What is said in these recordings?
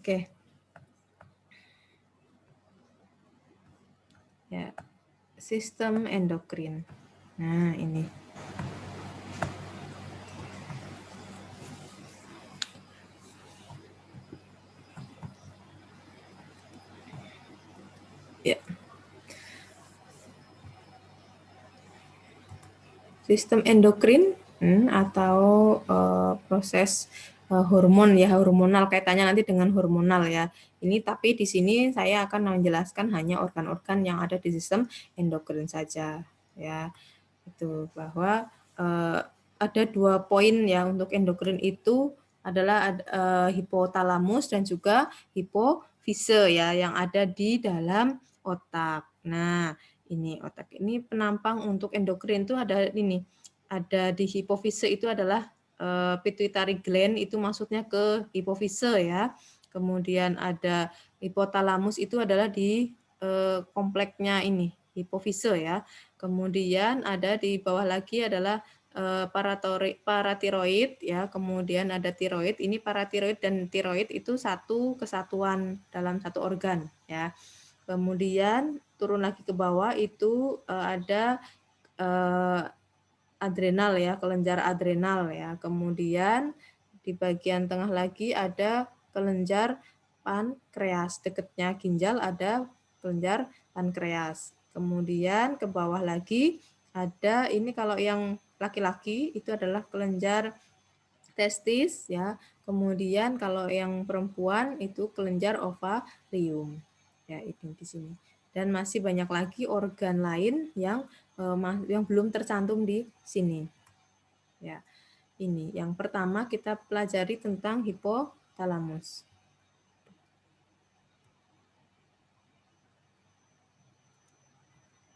Oke. Ya, sistem endokrin. Nah, ini. Ya. Sistem endokrin atau proses hormon ya, hormonal, kaitannya nanti dengan hormonal ya. Ini tapi di sini saya akan menjelaskan hanya organ-organ yang ada di sistem endokrin saja ya. Itu bahwa ada 2 poin ya untuk endokrin itu adalah hipotalamus dan juga hipofise ya yang ada di dalam otak. Nah, ini otak ini penampang untuk endokrin itu ada ini. Ada di hipofise itu adalah pituitary gland itu maksudnya ke hipofise ya. Kemudian ada hipotalamus itu adalah di kompleknya ini hipofise ya. Kemudian ada di bawah lagi adalah paratiroid ya, kemudian ada tiroid. Ini paratiroid dan tiroid itu satu kesatuan dalam satu organ ya. Kemudian turun lagi ke bawah itu ada adrenal ya, kelenjar adrenal ya. Kemudian di bagian tengah lagi ada kelenjar pankreas, dekatnya ginjal ada kelenjar pankreas. Kemudian ke bawah lagi ada ini kalau yang laki-laki itu adalah kelenjar testis ya. Kemudian kalau yang perempuan itu kelenjar ovarium. Ya, ini di sini. Dan masih banyak lagi organ lain yang belum tercantum di sini. Ya. Ini yang pertama kita pelajari tentang hipotalamus.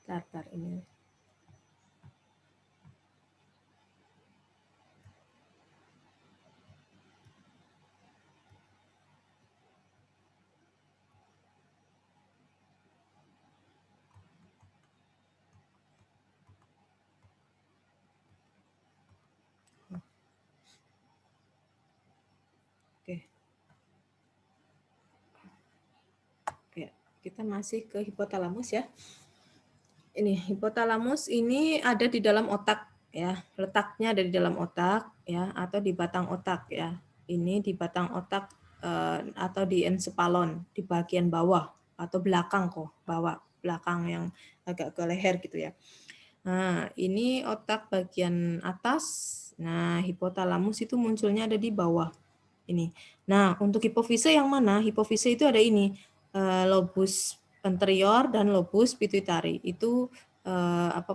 Bentar ini. Oke. Oke, kita masih ke hipotalamus ya. Ini hipotalamus ini ada di dalam otak ya, letaknya ada di dalam otak ya, atau di batang otak ya. Ini di batang otak atau di ensepalon di bagian bawah atau belakang kok, belakang yang agak ke leher gitu ya. Nah, ini otak bagian atas. Nah, hipotalamus itu munculnya ada di bawah. Ini. Nah, untuk hipofise yang mana? Hipofise itu ada ini, lobus anterior dan lobus pituitari. Itu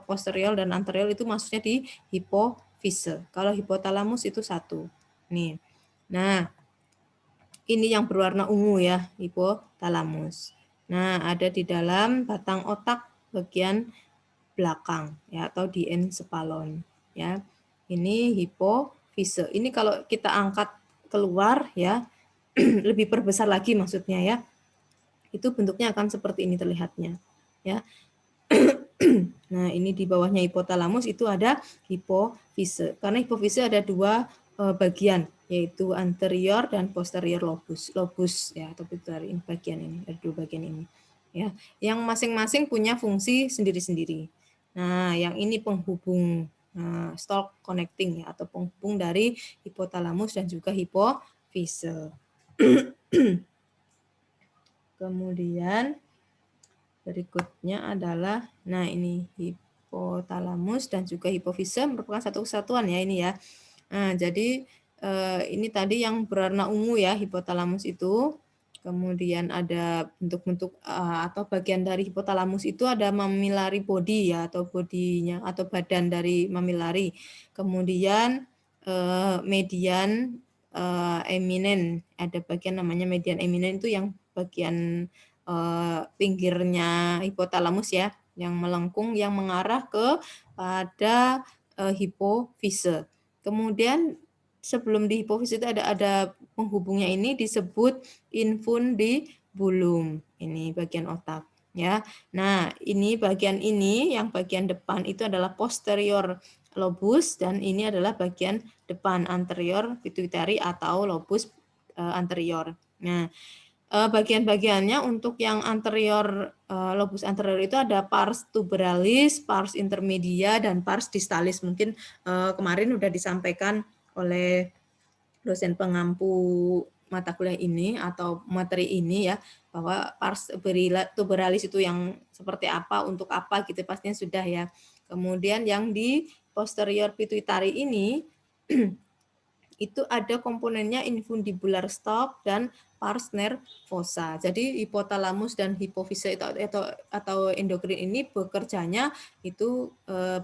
posterior dan anterior itu maksudnya di hipofise. Kalau hipotalamus itu satu. Nih. Nah, ini yang berwarna ungu ya, hipotalamus. Nah, ada di dalam batang otak bagian belakang ya atau di ensepalon ya. Ini hipofise. Ini kalau kita angkat keluar ya, lebih perbesar lagi maksudnya ya. Itu bentuknya akan seperti ini terlihatnya ya. Nah, ini di bawahnya hipotalamus itu ada hipofise. Karena hipofise ada 2 bagian, yaitu anterior dan posterior lobus. Lobus ya atau pituitary bagian ini, ada 2 bagian ini. Ya, yang masing-masing punya fungsi sendiri-sendiri. Nah, yang ini penghubung stalk connecting ya atau penghubung dari hipotalamus dan juga hipofise. Kemudian berikutnya adalah, nah ini hipotalamus dan juga hipofise merupakan satu kesatuan ya ini ya. Nah, jadi ini tadi yang berwarna ungu ya hipotalamus itu. Kemudian ada bentuk-bentuk atau bagian dari hipotalamus itu ada mammillary body ya atau bodinya atau badan dari mammillary. Kemudian median eminent, ada bagian namanya median eminent itu yang bagian pinggirnya hipotalamus ya, yang melengkung yang mengarah ke pada hipofise. Kemudian sebelum di hipofise itu ada penghubungnya ini disebut infundibulum. Ini bagian otak ya. Nah, ini bagian ini yang bagian depan itu adalah posterior lobus dan ini adalah bagian depan anterior pituitary atau lobus anterior. Nah, bagian-bagiannya untuk yang anterior, lobus anterior itu ada pars tuberalis, pars intermedia, dan pars distalis. Mungkin kemarin sudah disampaikan oleh dosen pengampu mata kuliah ini atau materi ini ya, bahwa pars tuberalis itu yang seperti apa, untuk apa gitu pastinya sudah ya. Kemudian yang di posterior pituitary ini itu ada komponennya infundibular stop dan pars nervosa. Jadi hipotalamus dan hipofise atau endokrin ini bekerjanya itu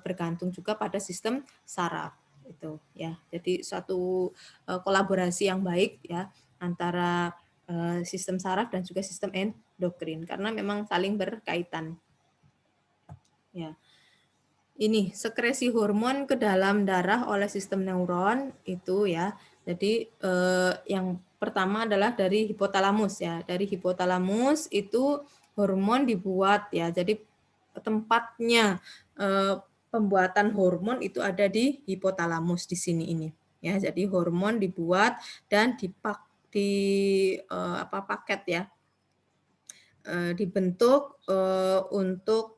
bergantung juga pada sistem saraf itu ya. Jadi suatu kolaborasi yang baik ya antara sistem saraf dan juga sistem endokrin karena memang saling berkaitan. Ya. Ini sekresi hormon ke dalam darah oleh sistem neuron itu ya. Jadi yang pertama adalah dari hipotalamus ya. Dari hipotalamus itu hormon dibuat ya. Jadi tempatnya pembuatan hormon itu ada di hipotalamus di sini ini ya. Jadi hormon dibuat dan paket ya. Dibentuk untuk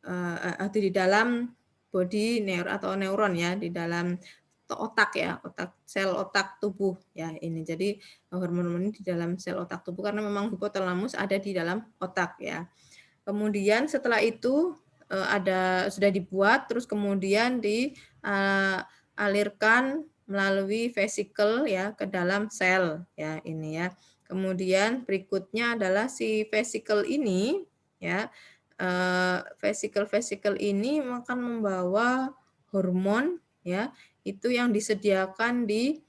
atau di dalam body atau neuron ya, di dalam otak ya, sel otak tubuh ya ini. Jadi hormon-hormon ini di dalam sel otak tubuh karena memang hipotalamus ada di dalam otak ya. Kemudian setelah itu sudah dibuat, terus kemudian dialirkan melalui vesikel ya ke dalam sel ya ini ya. Kemudian berikutnya adalah si vesikel ini ya. Vesikel-vesikel ini akan membawa hormon ya, itu yang disediakan di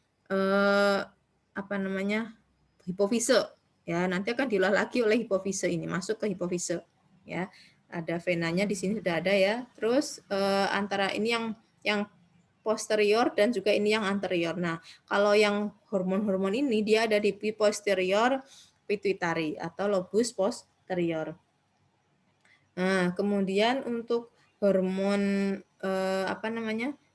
hipofise ya. Nanti akan diolah lagi oleh hipofise ini, masuk ke hipofise ya. Ada venanya di sini sudah ada ya. Terus antara ini yang posterior dan juga ini yang anterior. Nah, kalau yang hormon-hormon ini dia ada di posterior pituitary atau lobus posterior. Nah, kemudian untuk hormon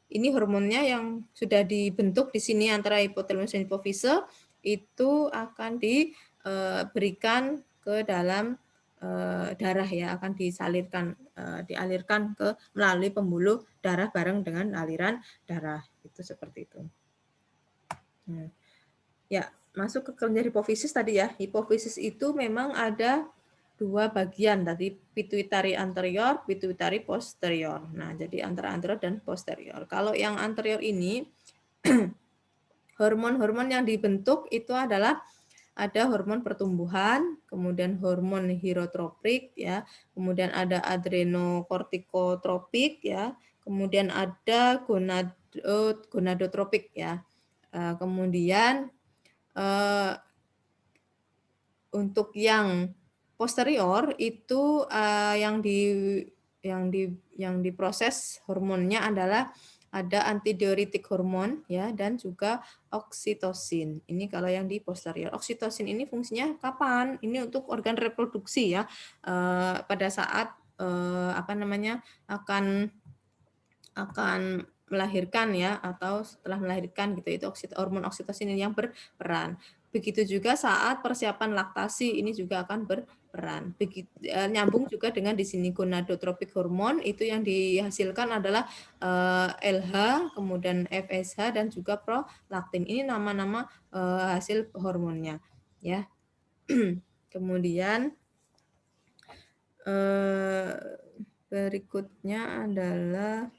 ini hormonnya yang sudah dibentuk di sini antara hipotalamus dan hipofise itu akan diberikan ke dalam darah ya, akan dialirkan melalui pembuluh darah bareng dengan aliran darah. Itu seperti itu. Nah, ya, masuk ke kelenjar hipofisis tadi ya. Hipofisis itu memang ada dua bagian dari pituitary anterior, pituitary posterior. Nah, jadi antara anterior dan posterior. Kalau yang anterior ini hormon-hormon yang dibentuk itu adalah ada hormon pertumbuhan, kemudian hormon hirotropik ya, kemudian ada adrenokortikotropik ya, kemudian ada gonadotropik ya. Kemudian untuk yang posterior itu yang diproses hormonnya adalah ada antidiuretik hormon ya dan juga oksitosin. Ini kalau yang di posterior. Oksitosin ini fungsinya kapan? Ini untuk organ reproduksi ya. Pada saat akan melahirkan ya atau setelah melahirkan gitu, itu hormon oksitosin ini yang berperan. Begitu juga saat persiapan laktasi ini juga akan berperan. Nyambung juga dengan di sini gonadotropik hormon itu yang dihasilkan adalah LH, kemudian FSH dan juga prolaktin. Ini nama-nama hasil hormonnya ya. Kemudian berikutnya adalah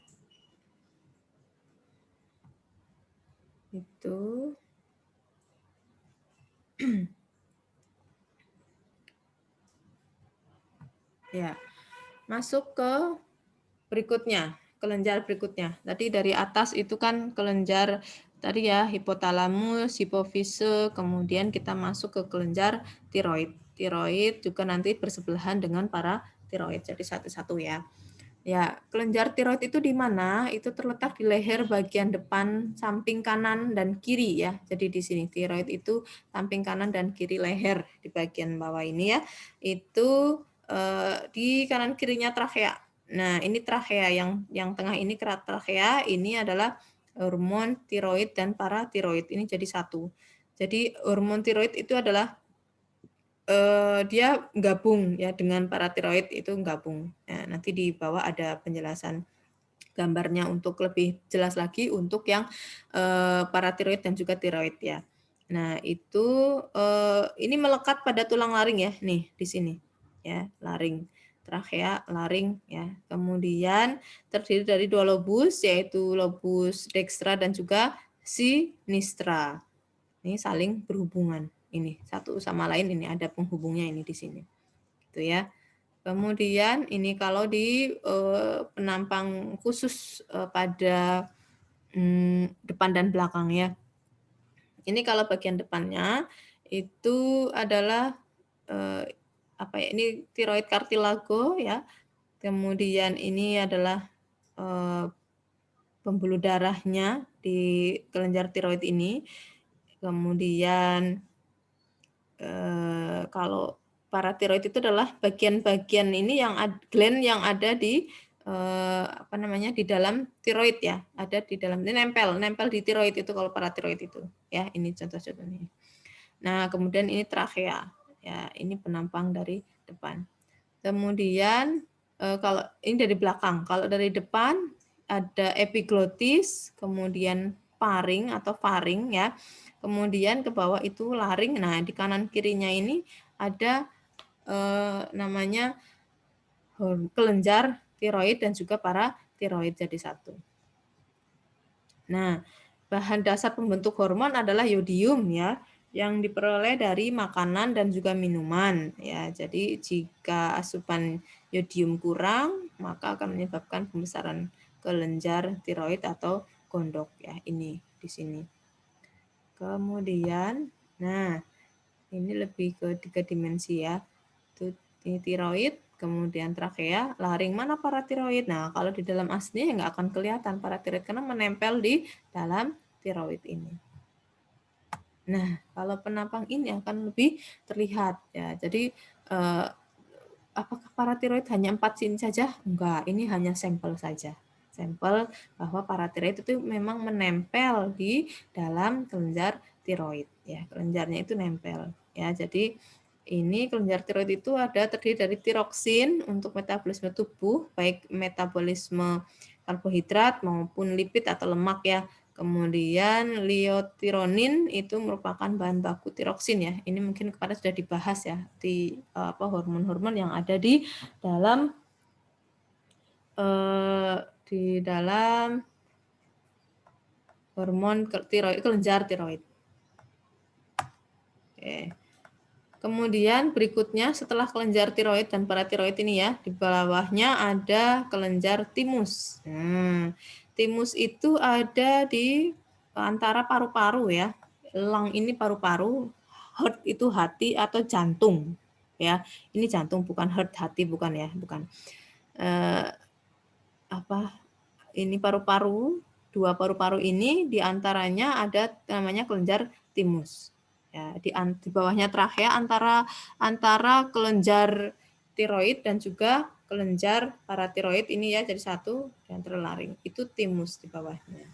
itu ya, masuk ke berikutnya, kelenjar berikutnya. Tadi dari atas itu kan kelenjar tadi ya, hipotalamus, hipofise, kemudian kita masuk ke kelenjar tiroid. Tiroid juga nanti bersebelahan dengan para tiroid, jadi satu-satu ya. Ya, kelenjar tiroid itu di mana? Itu terletak di leher bagian depan samping kanan dan kiri ya. Jadi di sini tiroid itu samping kanan dan kiri leher di bagian bawah ini ya. Itu di kanan kirinya trakea. Nah, ini trakea yang tengah ini trakea, ini adalah hormon tiroid dan paratiroid. Ini jadi satu. Jadi hormon tiroid itu adalah dia gabung ya dengan paratiroid itu gabung. Nah, nanti di bawah ada penjelasan gambarnya untuk lebih jelas lagi untuk yang paratiroid dan juga tiroid ya. Nah, itu ini melekat pada tulang laring ya, nih di sini. Ya, laring, trakea, laring ya. Kemudian terdiri dari 2 lobus yaitu lobus dextra dan juga sinistra. Ini saling berhubungan. Ini satu sama lain ini ada penghubungnya ini di sini. Gitu ya. Kemudian ini kalau di penampang khusus pada depan dan belakang ya. Ini kalau bagian depannya itu adalah apa ya? Ini tiroid cartilago ya. Kemudian ini adalah pembuluh darahnya di kelenjar tiroid ini. Kemudian kalau paratiroid itu adalah bagian-bagian ini yang gland yang ada di apa namanya di dalam tiroid ya, ada di dalam ini nempel di tiroid itu kalau paratiroid itu ya. Ini contoh-contohnya. Nah, kemudian ini trakea ya, ini penampang dari depan. Kemudian kalau ini dari belakang, kalau dari depan ada epiglotis, kemudian paring atau faring ya. Kemudian ke bawah itu laring. Nah, di kanan kirinya ini ada namanya kelenjar tiroid dan juga paratiroid jadi satu. Nah, bahan dasar pembentuk hormon adalah yodium ya, yang diperoleh dari makanan dan juga minuman ya. Jadi jika asupan yodium kurang, maka akan menyebabkan pembesaran kelenjar tiroid atau gondok ya. Ini di sini. Kemudian, nah ini lebih ke 3 dimensi ya. Itu tiroid, kemudian trakea, laring. Mana paratiroid? Nah, kalau di dalam aslinya nggak akan kelihatan paratiroid karena menempel di dalam tiroid ini. Nah, kalau penampang ini akan lebih terlihat ya. Jadi apakah paratiroid hanya 4 sini saja? Enggak, ini hanya sampel saja. Sampel bahwa paratiroid itu memang menempel di dalam kelenjar tiroid ya. Kelenjarnya itu nempel ya. Jadi ini kelenjar tiroid itu ada terdiri dari tiroksin untuk metabolisme tubuh, baik metabolisme karbohidrat maupun lipid atau lemak ya. Kemudian liutironin itu merupakan bahan baku tiroksin ya. Ini mungkin kemarin sudah dibahas ya di hormon-hormon yang ada di dalam hormon tiroid, kelenjar tiroid. Oke. Kemudian berikutnya setelah kelenjar tiroid dan paratiroid ini ya, di bawahnya ada kelenjar timus. Timus itu ada di antara paru-paru ya. Lung ini paru-paru, heart itu hati atau jantung ya. Ini jantung bukan heart, hati bukan ya, bukan. Ini paru-paru, 2 paru-paru ini diantaranya ada namanya kelenjar timus. Ya, di bawahnya trakea antara kelenjar tiroid dan juga kelenjar paratiroid ini ya jadi satu dan terlaring. Itu timus di bawahnya.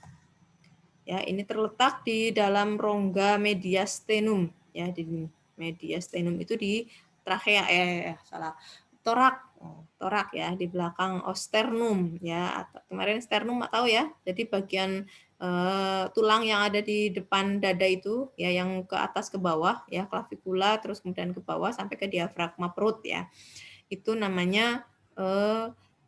Ya, ini terletak di dalam rongga mediastinum ya, di mediastinum itu di trakea torak ya di belakang osternum ya. Kemarin sternum tahu ya. Jadi bagian tulang yang ada di depan dada itu ya, yang ke atas ke bawah ya, klavikula terus kemudian ke bawah sampai ke diafragma perut ya. Itu namanya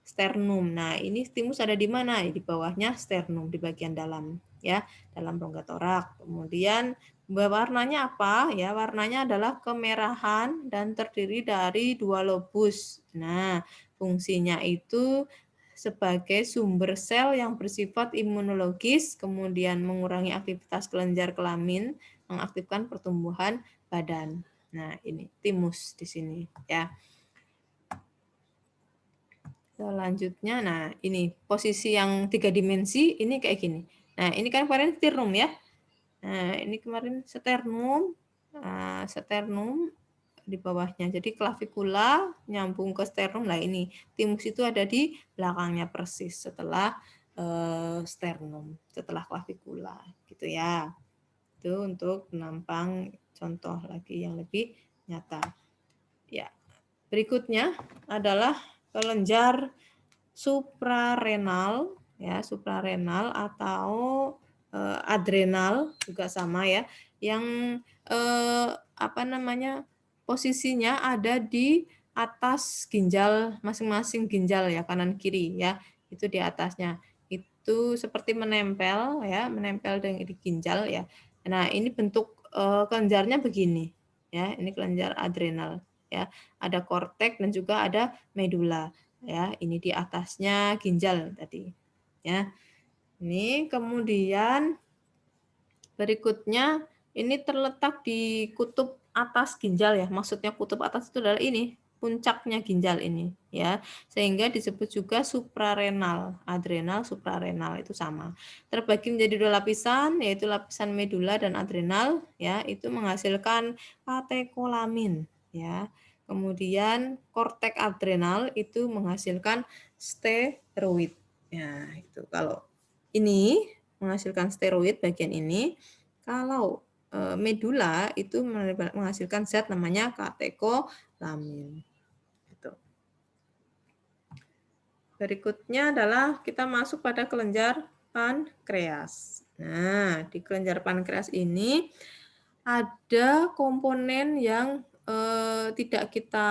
sternum. Nah, ini timus ada di mana? Di bawahnya sternum di bagian dalam ya, dalam rongga torak. Kemudian warnanya apa? Ya, warnanya adalah kemerahan dan terdiri dari 2 lobus. Nah, fungsinya itu sebagai sumber sel yang bersifat imunologis, kemudian mengurangi aktivitas kelenjar kelamin, mengaktifkan pertumbuhan badan. Nah, ini timus di sini ya. Selanjutnya, nah ini posisi yang 3 dimensi ini kayak gini. Nah, ini kan kemarin sternum ya. Nah, ini kemarin sternum, sternum di bawahnya. Jadi klavikula nyambung ke sternum. Nah, ini timus itu ada di belakangnya persis setelah sternum, setelah klavikula gitu ya. Itu untuk penampang contoh lagi yang lebih nyata. Ya. Berikutnya adalah kelenjar suprarenal, ya, suprarenal atau adrenal juga sama ya, yang apa namanya, posisinya ada di atas ginjal, masing-masing ginjal ya, kanan kiri ya, itu di atasnya. Itu seperti menempel ya, menempel dengan di ginjal ya. Nah, ini bentuk kelenjarnya begini ya, ini kelenjar adrenal ya. Ada korteks dan juga ada medula ya. Ini di atasnya ginjal tadi ya. Ini kemudian berikutnya ini terletak di kutub atas ginjal ya. Maksudnya kutub atas itu adalah ini, puncaknya ginjal ini ya. Sehingga disebut juga suprarenal, adrenal, suprarenal itu sama. Terbagi menjadi dua lapisan, yaitu lapisan medula dan adrenal ya, itu menghasilkan katekolamin ya. Kemudian korteks adrenal itu menghasilkan steroid. Ya, itu kalau ini menghasilkan steroid bagian ini, kalau medula itu menghasilkan zat namanya katekolamin. Gitu. Berikutnya adalah kita masuk pada kelenjar pankreas. Nah, di kelenjar pankreas ini ada komponen yang tidak kita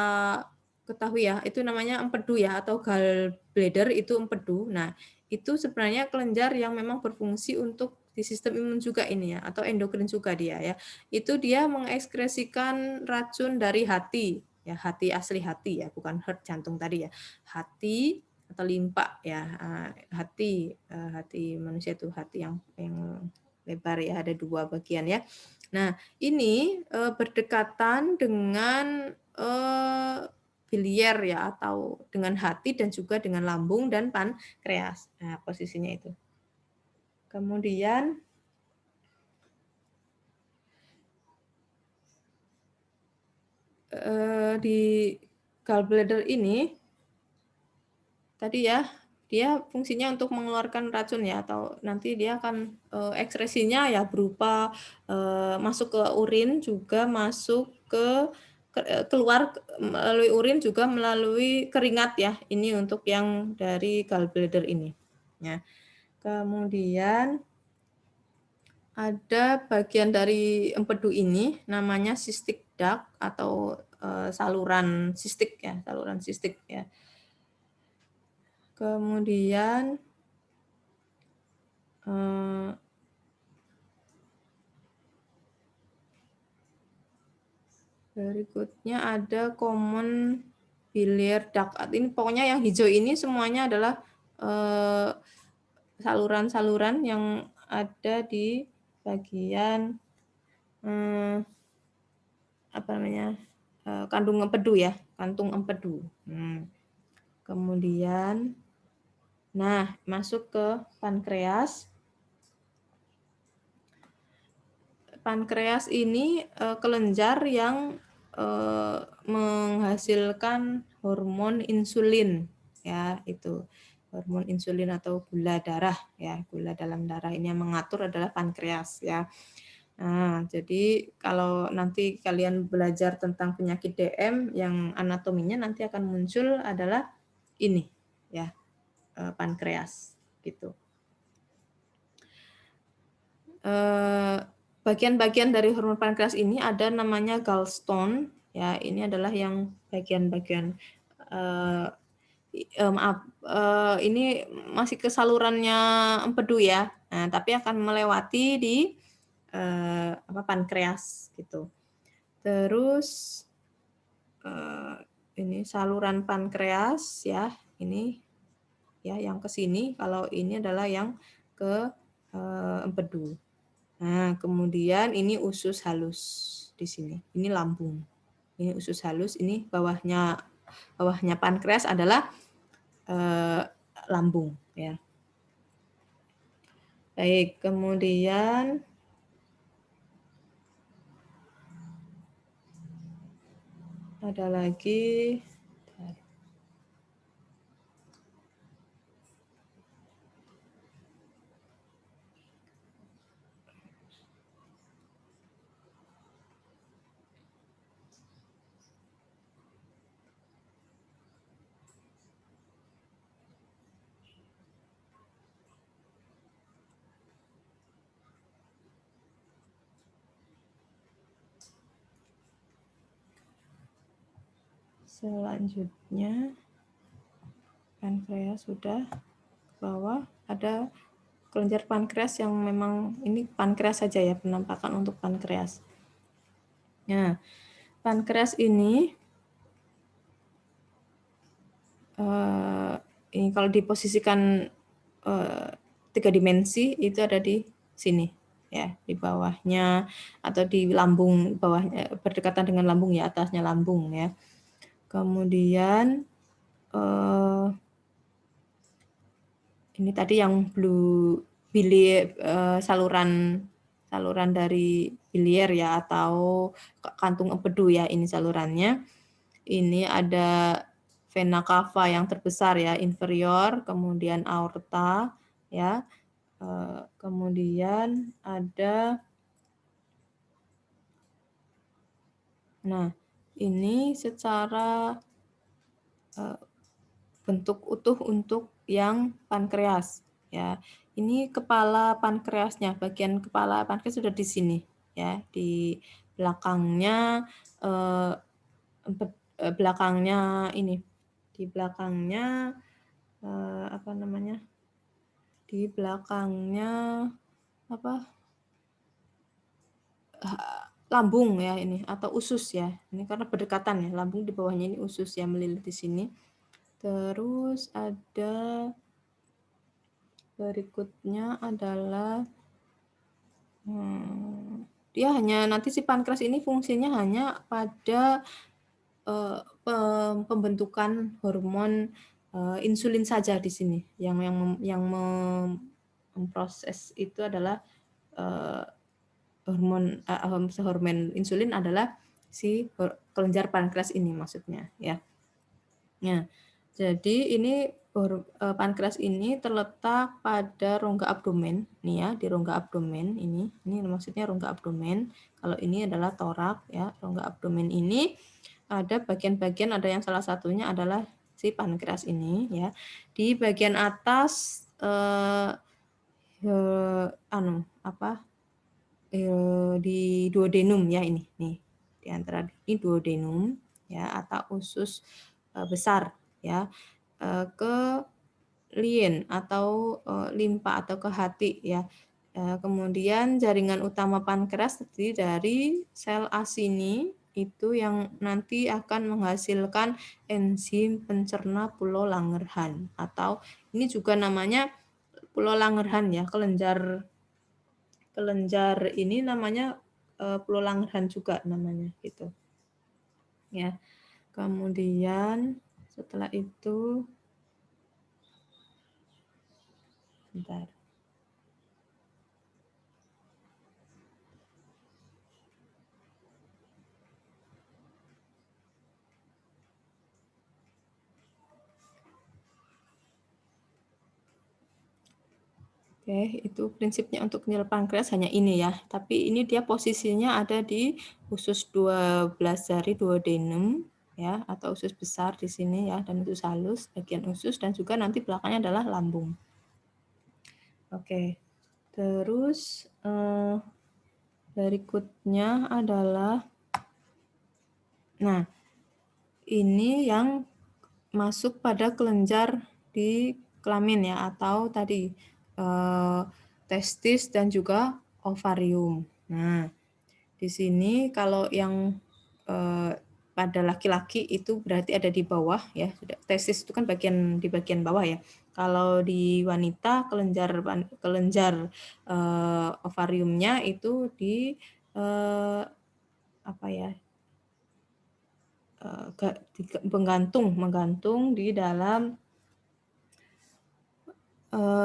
ketahui ya, itu namanya empedu ya, atau gallbladder itu empedu. Nah, itu sebenarnya kelenjar yang memang berfungsi untuk di sistem imun juga ini ya, atau endokrin juga dia ya. Itu dia mengekskresikan racun dari hati, ya hati asli hati ya, bukan heart jantung tadi ya. Hati atau limpa ya, hati manusia itu hati yang lebar ya, ada dua bagian ya. Nah, ini berdekatan dengan biliar ya, atau dengan hati dan juga dengan lambung dan pankreas. Nah, posisinya itu. Kemudian di gallbladder ini tadi ya, dia fungsinya untuk mengeluarkan racun ya, atau nanti dia akan ekskresinya ya berupa masuk ke urin, juga masuk ke keluar melalui urin, juga melalui keringat ya. Ini untuk yang dari gallbladder ini ya. Kemudian ada bagian dari empedu ini namanya cystic duct atau saluran sistik ya, saluran sistik ya. Kemudian berikutnya ada common biliar duct. Ini pokoknya yang hijau ini semuanya adalah saluran-saluran yang ada di bagian apa namanya, kandung empedu ya, kantung empedu. Kemudian, nah masuk ke pankreas. Pankreas ini kelenjar yang menghasilkan hormon insulin ya, itu hormon insulin atau gula darah ya, gula dalam darah ini yang mengatur adalah pankreas ya. Nah, jadi kalau nanti kalian belajar tentang penyakit DM yang anatominya nanti akan muncul adalah ini ya, pankreas gitu. Bagian-bagian dari hormon pankreas ini ada namanya gallstone ya, ini adalah yang bagian-bagian maaf, ini masih ke salurannya empedu ya. Nah, tapi akan melewati di pankreas gitu. Terus ini saluran pankreas ya, ini ya yang ke sini, kalau ini adalah yang ke empedu. Nah, kemudian ini usus halus di sini. Ini lambung. Ini usus halus, ini bawahnya pankreas adalah lambung ya. Baik, kemudian ada lagi Selanjutnya pankreas sudah, bawah ada kelenjar pankreas yang memang ini pankreas saja ya, penampakan untuk pankreas. Nah, pankreas ini kalau diposisikan 3 dimensi itu ada di sini ya, di bawahnya atau di lambung bawahnya, berdekatan dengan lambung ya, atasnya lambung ya. Kemudian ini tadi yang blue biliar, saluran dari biliar ya, atau kantung empedu ya, ini salurannya. Ini ada vena cava yang terbesar ya, inferior, kemudian aorta ya. Kemudian ada, nah ini secara bentuk utuh untuk yang pankreas ya. Ini kepala pankreasnya, bagian kepala pankreas sudah di sini ya, di belakangnya belakangnya ini, di belakangnya apa namanya? Di belakangnya apa? Lambung ya ini, atau usus ya. Ini karena berdekatan ya, lambung di bawahnya ini usus ya, melilit di sini. Terus ada berikutnya adalah dia hanya nanti si pankreas ini fungsinya hanya pada pembentukan hormon insulin saja di sini. Yang memproses itu adalah hormon insulin adalah si kelenjar pankreas ini maksudnya ya. Nah, jadi ini pankreas ini terletak pada rongga abdomen nih ya, di rongga abdomen ini maksudnya rongga abdomen. Kalau ini adalah torak ya, rongga abdomen ini ada bagian-bagian, ada yang salah satunya adalah si pankreas ini ya. Di bagian atas di duodenum ya, ini nih, di antara ini duodenum ya, atau usus besar ya, ke lien atau limpa atau ke hati ya. Kemudian jaringan utama pankreas terdiri dari sel asini itu yang nanti akan menghasilkan enzim pencerna Pulau Langerhans, atau ini juga namanya Pulau Langerhans ya, kelenjar ini namanya Pulau Langerhans juga namanya gitu ya. Kemudian setelah itu bentar. Oke, itu prinsipnya untuk nil pankreas hanya ini ya. Tapi ini dia posisinya ada di usus 12 jari duodenum ya, atau usus besar di sini ya, dan usus halus bagian usus, dan juga nanti belakangnya adalah lambung. Oke. Terus berikutnya adalah, nah ini yang masuk pada kelenjar di kelamin ya, atau tadi testis dan juga ovarium. Nah, di sini kalau yang pada laki-laki itu berarti ada di bawah ya. Testis itu kan di bagian bawah ya. Kalau di wanita kelenjar ovariumnya itu di menggantung di dalam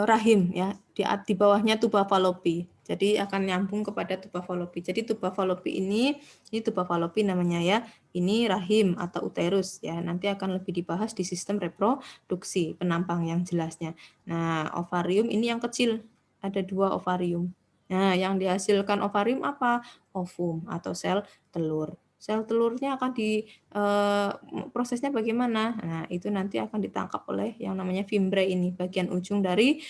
rahim ya, di bawahnya tuba Fallopi. Jadi akan nyambung kepada tuba Fallopi. Jadi tuba Fallopi ini tuba Fallopi namanya ya. Ini rahim atau uterus ya. Nanti akan lebih dibahas di sistem reproduksi, penampang yang jelasnya. Nah, ovarium ini yang kecil. Ada 2 ovarium. Nah, yang dihasilkan ovarium apa? Ovum atau sel telur. Sel telurnya akan prosesnya bagaimana? Nah, itu nanti akan ditangkap oleh yang namanya fimbre ini, bagian ujung dari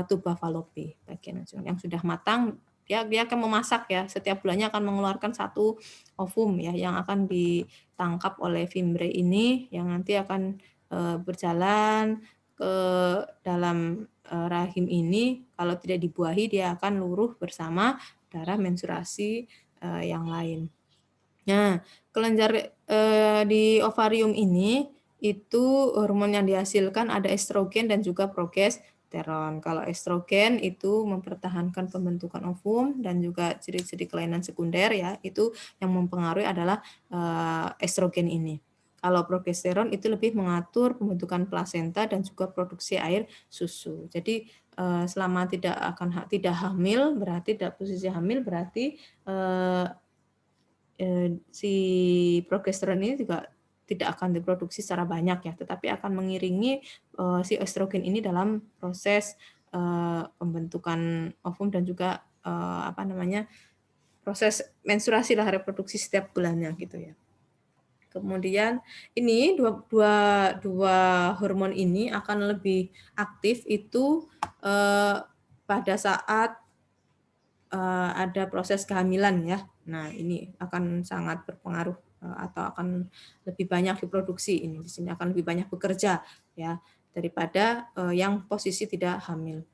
tuba Fallopi, bagian ujung yang sudah matang dia akan memasak ya, setiap bulannya akan mengeluarkan 1 ovum ya yang akan ditangkap oleh fimbre ini yang nanti akan berjalan ke dalam rahim ini. Kalau tidak dibuahi dia akan luruh bersama darah menstruasi yang lain. Nah, kelenjar di ovarium ini itu hormon yang dihasilkan ada estrogen dan juga progesteron. Kalau estrogen itu mempertahankan pembentukan ovum dan juga ciri-ciri kelainan sekunder ya, itu yang mempengaruhi adalah estrogen ini. Kalau progesteron itu lebih mengatur pembentukan plasenta dan juga produksi air susu. Jadi selama tidak hamil berarti tidak posisi hamil berarti si progesteron ini juga tidak akan diproduksi secara banyak ya, tetapi akan mengiringi si estrogen ini dalam proses pembentukan ovum dan juga proses menstruasi lah, reproduksi setiap bulannya gitu ya. Kemudian ini dua hormon ini akan lebih aktif itu pada saat ada proses kehamilan ya. Nah, ini akan sangat berpengaruh atau akan lebih banyak diproduksi ini. Di sini akan lebih banyak bekerja ya daripada yang posisi tidak hamil.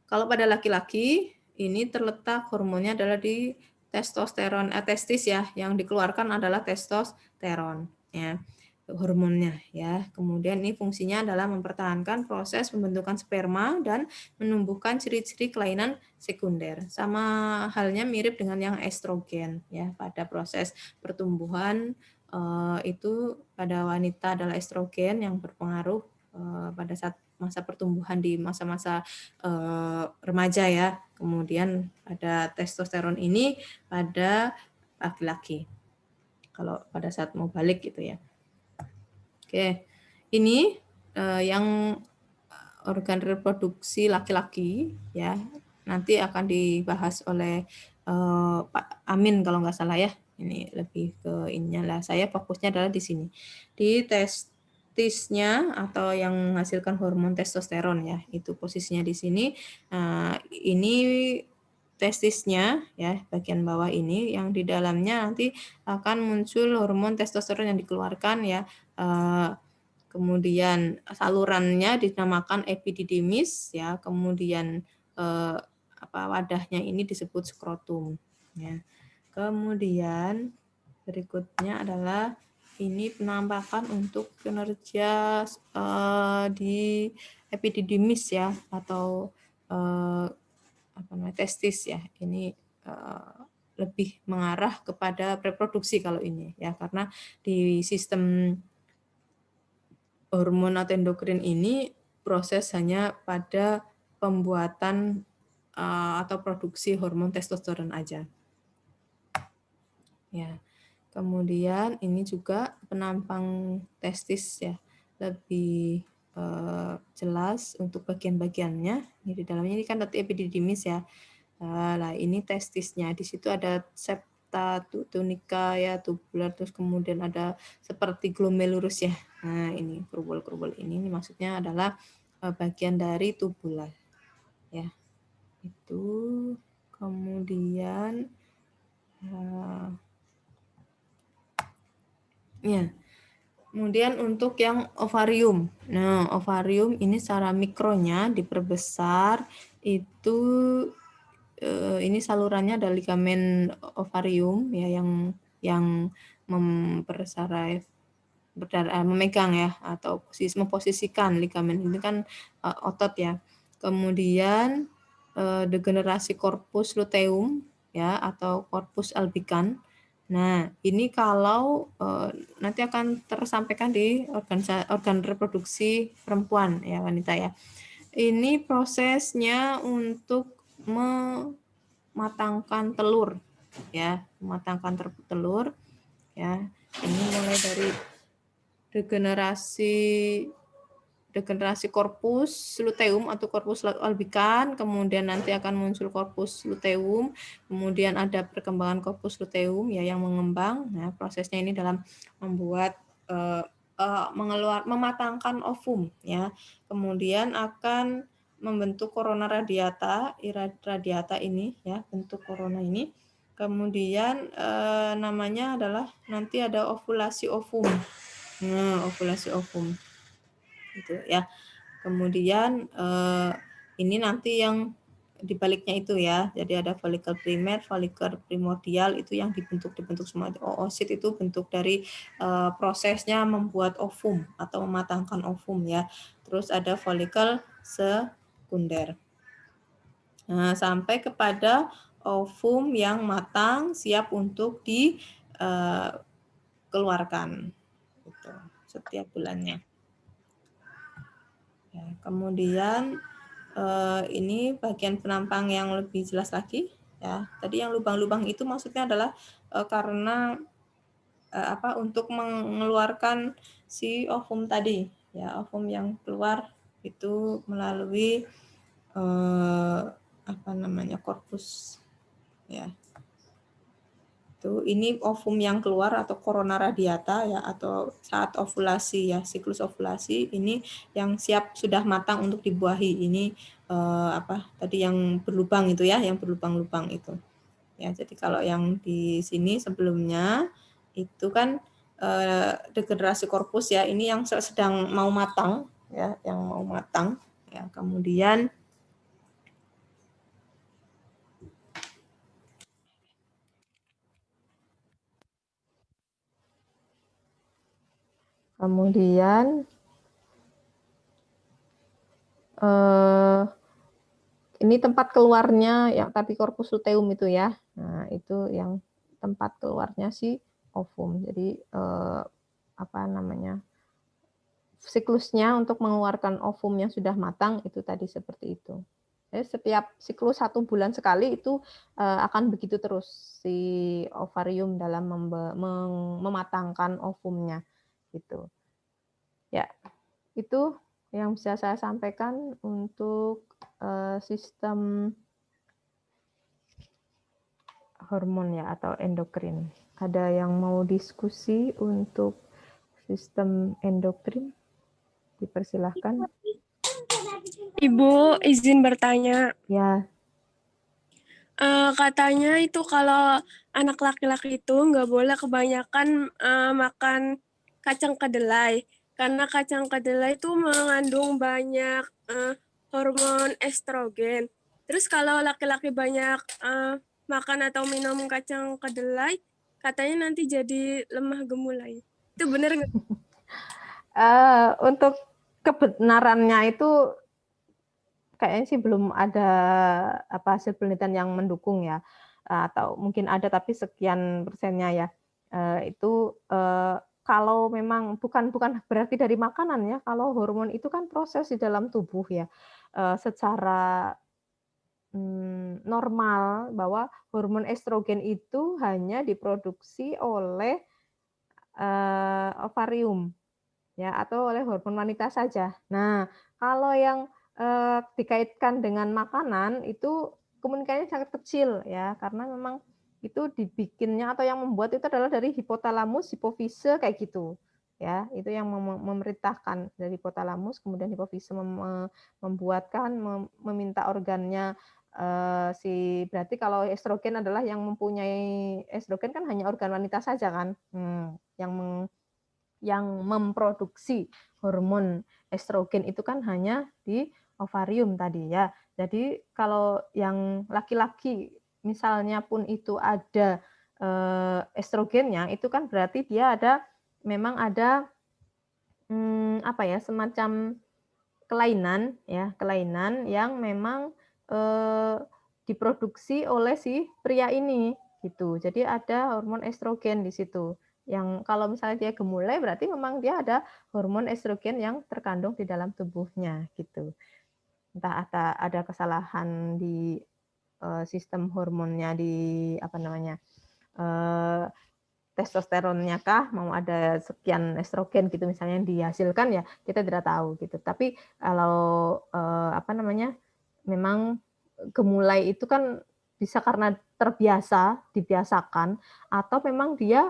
Kalau pada laki-laki ini terletak hormonnya adalah di testosteron testis ya, yang dikeluarkan adalah testosteron ya hormonnya ya. Kemudian ini fungsinya adalah mempertahankan proses pembentukan sperma dan menumbuhkan ciri-ciri kelainan sekunder. Sama halnya mirip dengan yang estrogen ya, pada proses pertumbuhan itu pada wanita adalah estrogen yang berpengaruh pada saat masa pertumbuhan di masa-masa remaja ya. Kemudian ada testosteron ini pada laki-laki. Kalau pada saat mau balik gitu ya. Oke, ini yang organ reproduksi laki-laki ya, nanti akan dibahas oleh Pak Amin kalau nggak salah ya. Ini lebih ke ininya lah. Saya fokusnya adalah di sini. Di testisnya atau yang menghasilkan hormon testosteron ya, itu posisinya di sini. Ini testisnya ya, bagian bawah ini yang di dalamnya nanti akan muncul hormon testosteron yang dikeluarkan ya. Kemudian salurannya dinamakan epididymis ya, kemudian wadahnya ini disebut skrotum ya. Kemudian berikutnya adalah ini penampakan untuk kinerja di epididymis ya, atau testis ya. Ini lebih mengarah kepada reproduksi kalau ini ya, karena di sistem hormon atau endokrin ini proses hanya pada pembuatan atau produksi hormon testosteron aja. Ya. Kemudian ini juga penampang testis ya, lebih jelas untuk bagian-bagiannya. Ini di dalamnya ini kan epididymis ya. Nah, ini testisnya. Di situ ada septa, tunica ya, tubular, terus kemudian ada seperti glomerulus ya. Nah, ini kerubul-kerubul ini maksudnya adalah bagian dari tubular. Ya. Itu kemudian ya. Kemudian untuk yang ovarium. Nah, ovarium ini secara mikronya diperbesar itu ini salurannya ada ligamen ovarium ya yang memegang ya, atau memposisikan ligamen ini kan otot ya. Kemudian degenerasi corpus luteum ya, atau corpus albicans. Nah, ini kalau nanti akan tersampaikan di organ reproduksi perempuan ya, wanita ya. Ini prosesnya untuk mematangkan telur ya, mematangkan telur ya. Ini mulai dari degenerasi corpus luteum atau corpus albicans, kemudian nanti akan muncul corpus luteum, kemudian ada perkembangan corpus luteum ya yang mengembang. Nah, prosesnya ini dalam membuat mematangkan ovum ya. Kemudian akan membentuk korona radiata, radiata ini ya, bentuk korona ini. Kemudian namanya adalah nanti ada ovulasi ovum. Nah, ovulasi ovum gitu ya. Kemudian ini nanti yang dibaliknya itu ya. Jadi ada folikel primer, folikel primordial itu yang dibentuk semua. Oosit itu bentuk dari prosesnya membuat ovum atau mematangkan ovum ya. Terus ada folikel sekunder. Nah, sampai kepada ovum yang matang siap untuk dikeluarkan gitu, setiap bulannya. Ya, kemudian ini bagian penampang yang lebih jelas lagi ya. Tadi yang lubang-lubang itu maksudnya adalah karena untuk mengeluarkan si ovum tadi ya, ovum yang keluar itu melalui korpus ya. Ini ovum yang keluar atau korona radiata ya, atau saat ovulasi ya, siklus ovulasi ini yang siap sudah matang untuk dibuahi. Ini tadi yang berlubang itu ya, yang berlubang-lubang itu. Ya, jadi kalau yang di sini sebelumnya itu kan degenerasi korpus ya, ini yang sedang mau matang ya, yang mau matang ya. Kemudian ini tempat keluarnya yang tadi korpus luteum itu ya. Nah, itu yang tempat keluarnya si ovum. Jadi siklusnya untuk mengeluarkan ovum yang sudah matang itu tadi seperti itu. Jadi setiap siklus 1 bulan sekali itu akan begitu terus si ovarium dalam mematangkan ovumnya gitu. Ya, itu yang bisa saya sampaikan untuk sistem hormon ya atau endokrin. Ada yang mau diskusi untuk sistem endokrin? Dipersilahkan. Ibu, izin bertanya. Ya. Katanya itu kalau anak laki-laki itu nggak boleh kebanyakan makan kacang kedelai. Karena kacang kedelai itu mengandung banyak hormon estrogen. Terus kalau laki-laki banyak makan atau minum kacang kedelai, katanya nanti jadi lemah gemulai. Itu benar nggak? Untuk kebenarannya itu kayaknya sih belum ada hasil penelitian yang mendukung ya, atau mungkin ada tapi sekian persennya ya. Itu kalau memang bukan berarti dari makanan ya, kalau hormon itu kan proses di dalam tubuh ya, secara normal bahwa hormon estrogen itu hanya diproduksi oleh ovarium ya, atau oleh hormon wanita saja. Nah, kalau yang dikaitkan dengan makanan itu kemungkinannya sangat kecil ya, karena memang itu dibikinnya atau yang membuat itu adalah dari hipotalamus, hipofise kayak gitu. Ya, itu yang memerintahkan dari hipotalamus, kemudian hipofise membuatkan, meminta organnya berarti kalau estrogen adalah yang mempunyai estrogen kan hanya organ wanita saja kan, yang memproduksi hormon estrogen itu kan hanya di ovarium tadi ya. Jadi kalau yang laki-laki misalnya pun itu ada estrogennya, itu kan berarti dia memang ada semacam kelainan yang memang diproduksi oleh si pria ini gitu. Jadi ada hormon estrogen di situ. Yang kalau misalnya dia gemulai berarti memang dia ada hormon estrogen yang terkandung di dalam tubuhnya gitu. Entah ada kesalahan di sistem hormonnya di testosteronnya kah, mau ada sekian estrogen gitu misalnya yang dihasilkan ya kita tidak tahu gitu. Tapi kalau memang gemulai itu kan bisa karena dibiasakan, atau memang dia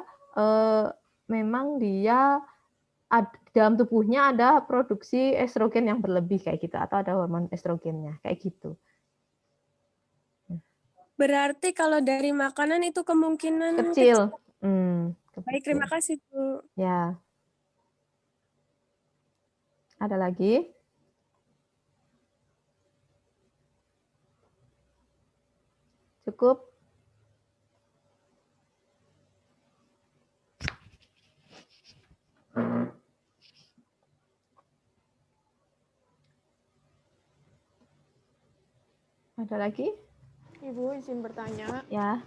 di dalam tubuhnya ada produksi estrogen yang berlebih kayak gitu, atau ada hormon estrogennya kayak gitu. Berarti kalau dari makanan itu kemungkinan kecil. Kecil. Baik, Kecil. terima kasih, Bu. Ya. Ada lagi? Cukup? Ada lagi? Ibu izin bertanya, Ya.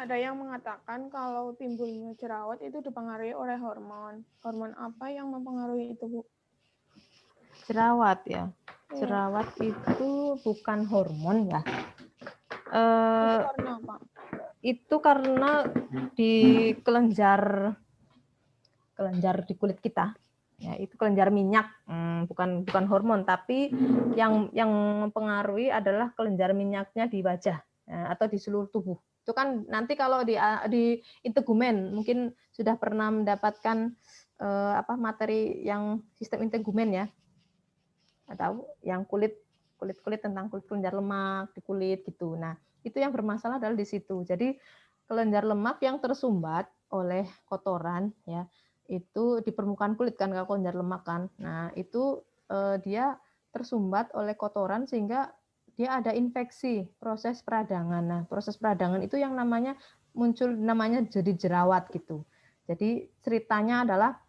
ada yang mengatakan kalau timbulnya jerawat itu dipengaruhi oleh hormon. Hormon apa yang mempengaruhi itu, Bu? Jerawat ya. Iya. Jerawat itu bukan hormon ya. Itu karena apa? Itu karena di kelenjar di kulit kita. Ya, itu kelenjar minyak, bukan hormon, tapi yang mempengaruhi adalah kelenjar minyaknya di wajah atau di seluruh tubuh. Itu kan nanti kalau di integumen mungkin sudah pernah mendapatkan materi yang sistem integumen ya, atau yang kulit tentang kulit kelenjar lemak di kulit gitu. Nah, itu yang bermasalah adalah di situ. Jadi kelenjar lemak yang tersumbat oleh kotoran ya, itu di permukaan kulit kan, kalau kelenjar lemak kan. Nah, itu dia tersumbat oleh kotoran sehingga dia ada infeksi, proses peradangan. Nah, proses peradangan itu yang namanya jadi jerawat gitu. Jadi ceritanya adalah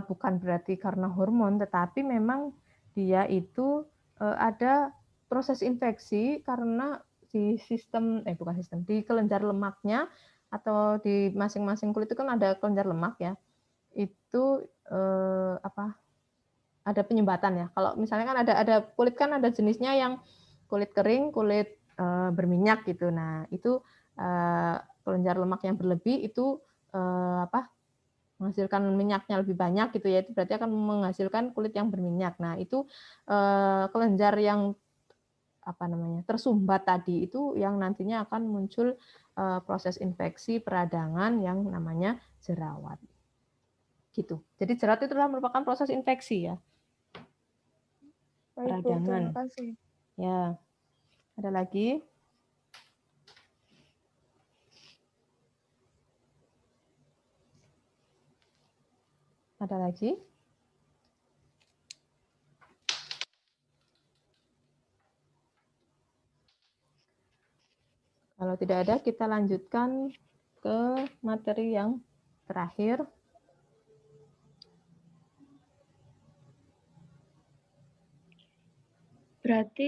bukan berarti karena hormon, tetapi memang dia itu ada proses infeksi karena di di kelenjar lemaknya atau di masing-masing kulit itu kan ada kelenjar lemak ya. Itu ada penyumbatan ya. Kalau misalnya kan ada kulit kan ada jenisnya yang kulit kering, kulit berminyak gitu. Nah, itu kelenjar lemak yang berlebih itu menghasilkan minyaknya lebih banyak gitu ya, itu berarti akan menghasilkan kulit yang berminyak. Nah, itu kelenjar yang tersumbat tadi itu yang nantinya akan muncul proses infeksi peradangan yang namanya jerawat. Gitu. Jadi jerawat itu adalah merupakan proses infeksi ya. Baik, Bu, Peradangan. terima kasih. Ya. Ada lagi? Ada lagi? Kalau tidak ada, kita lanjutkan ke materi yang terakhir. Berarti